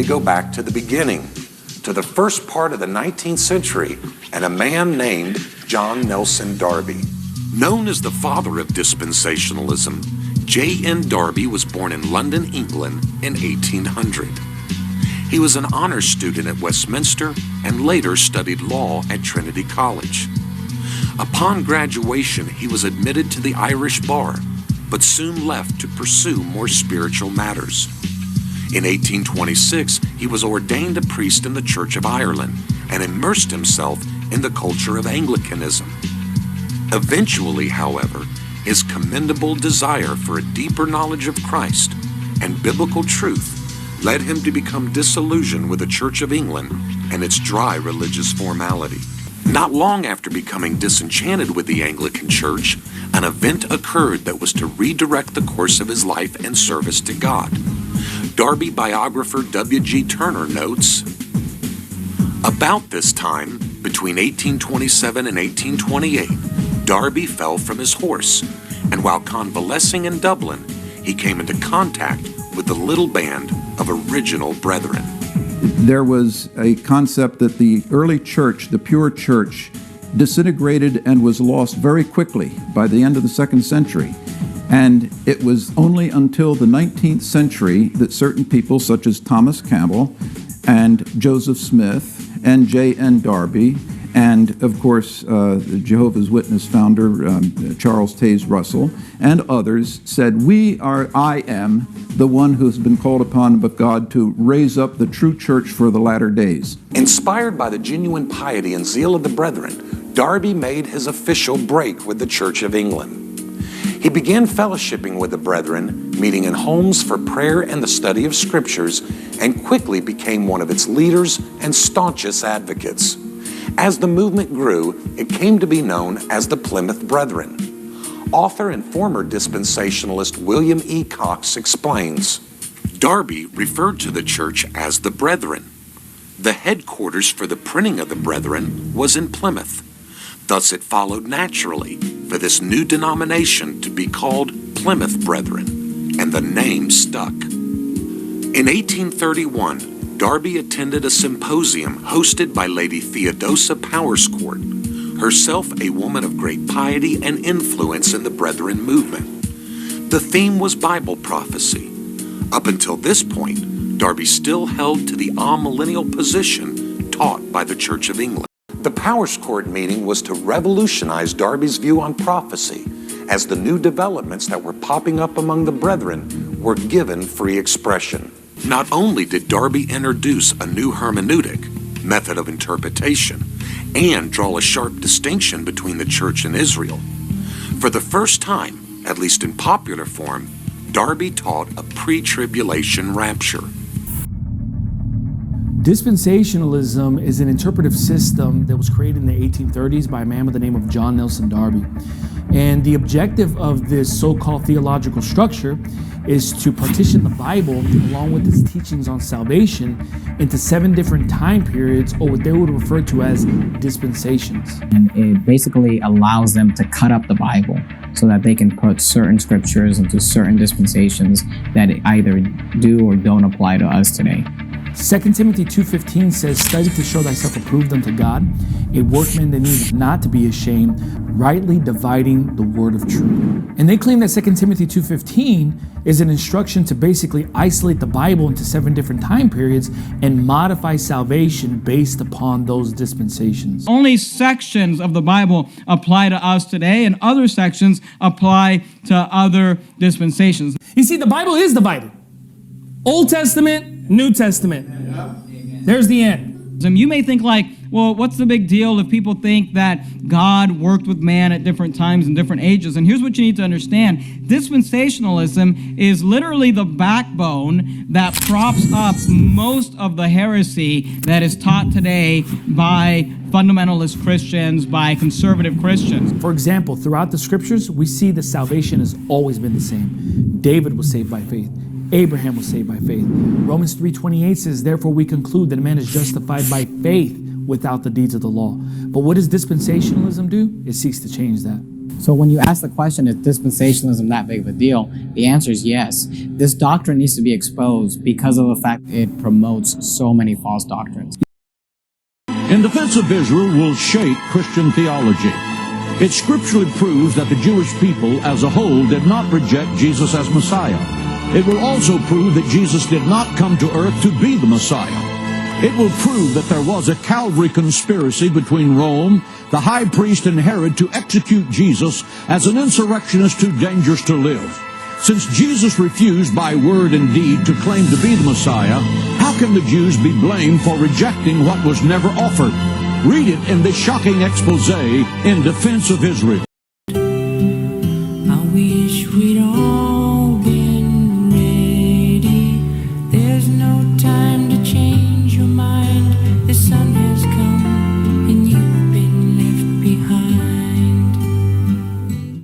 to go back to the beginning, to the first part of the 19th century, and a man named John Nelson Darby. Known as the father of dispensationalism, J.N. Darby was born in London, England in 1800. He was an honors student at Westminster and later studied law at Trinity College. Upon graduation, he was admitted to the Irish bar, but soon left to pursue more spiritual matters. In 1826, he was ordained a priest in the Church of Ireland and immersed himself in the culture of Anglicanism. Eventually, however, his commendable desire for a deeper knowledge of Christ and biblical truth led him to become disillusioned with the Church of England and its dry religious formality. Not long after becoming disenchanted with the Anglican Church, an event occurred that was to redirect the course of his life and service to God. Darby biographer W.G. Turner notes, "About this time, between 1827 and 1828, Darby fell from his horse, and while convalescing in Dublin, he came into contact with the little band of original brethren." There was a concept that the early church, the pure church, disintegrated and was lost very quickly by the end of the 2nd century. And it was only until the 19th century that certain people such as Thomas Campbell and Joseph Smith and J.N. Darby and, of course, the Jehovah's Witness founder, Charles Taze Russell, and others said, I am the one who's been called upon by God to raise up the true church for the latter days. Inspired by the genuine piety and zeal of the brethren, Darby made his official break with the Church of England. He began fellowshipping with the brethren, meeting in homes for prayer and the study of scriptures, and quickly became one of its leaders and staunchest advocates. As the movement grew, it came to be known as the Plymouth Brethren. Author and former dispensationalist William E. Cox explains, Darby referred to the church as the Brethren. The headquarters for the printing of the Brethren was in Plymouth. Thus it followed naturally for this new denomination to be called Plymouth Brethren, and the name stuck. In 1831, Darby attended a symposium hosted by Lady Theodosia Powerscourt, herself a woman of great piety and influence in the Brethren movement. The theme was Bible prophecy. Up until this point, Darby still held to the amillennial position taught by the Church of England. The Powerscourt meeting was to revolutionize Darby's view on prophecy, as the new developments that were popping up among the brethren were given free expression. Not only did Darby introduce a new hermeneutic, method of interpretation, and draw a sharp distinction between the church and Israel. For the first time, at least in popular form, Darby taught a pre-tribulation rapture. Dispensationalism is an interpretive system that was created in the 1830s by a man by the name of John Nelson Darby. And the objective of this so-called theological structure is to partition the Bible, along with its teachings on salvation, into 7 different time periods, or what they would refer to as dispensations. And it basically allows them to cut up the Bible so that they can put certain scriptures into certain dispensations that either do or don't apply to us today. 2 Timothy 2:15 says, "Study to show thyself approved unto God, a workman that needeth not to be ashamed, rightly dividing the word of truth." And they claim that 2 Timothy 2:15 is an instruction to basically isolate the Bible into 7 different time periods and modify salvation based upon those dispensations. Only sections of the Bible apply to us today, and other sections apply to other dispensations. You see, the Bible is divided. Old Testament, New Testament. There's the end. You may think like, well, what's the big deal if people think that God worked with man at different times and different ages? And here's what you need to understand. Dispensationalism is literally the backbone that props up most of the heresy that is taught today by fundamentalist Christians, by conservative Christians. For example, throughout the scriptures, we see that salvation has always been the same. David was saved by faith. Abraham was saved by faith. Romans 3:28 says, "Therefore we conclude that a man is justified by faith without the deeds of the law." But what does dispensationalism do? It seeks to change that. So when you ask the question, is dispensationalism that big of a deal? The answer is yes. This doctrine needs to be exposed because of the fact it promotes so many false doctrines. In Defense of Israel will shake Christian theology. It scripturally proves that the Jewish people as a whole did not reject Jesus as Messiah. It will also prove that Jesus did not come to earth to be the Messiah. It will prove that there was a Calvary conspiracy between Rome, the high priest, and Herod to execute Jesus as an insurrectionist too dangerous to live. Since Jesus refused by word and deed to claim to be the Messiah, how can the Jews be blamed for rejecting what was never offered? Read it in this shocking expose in Defense of Israel.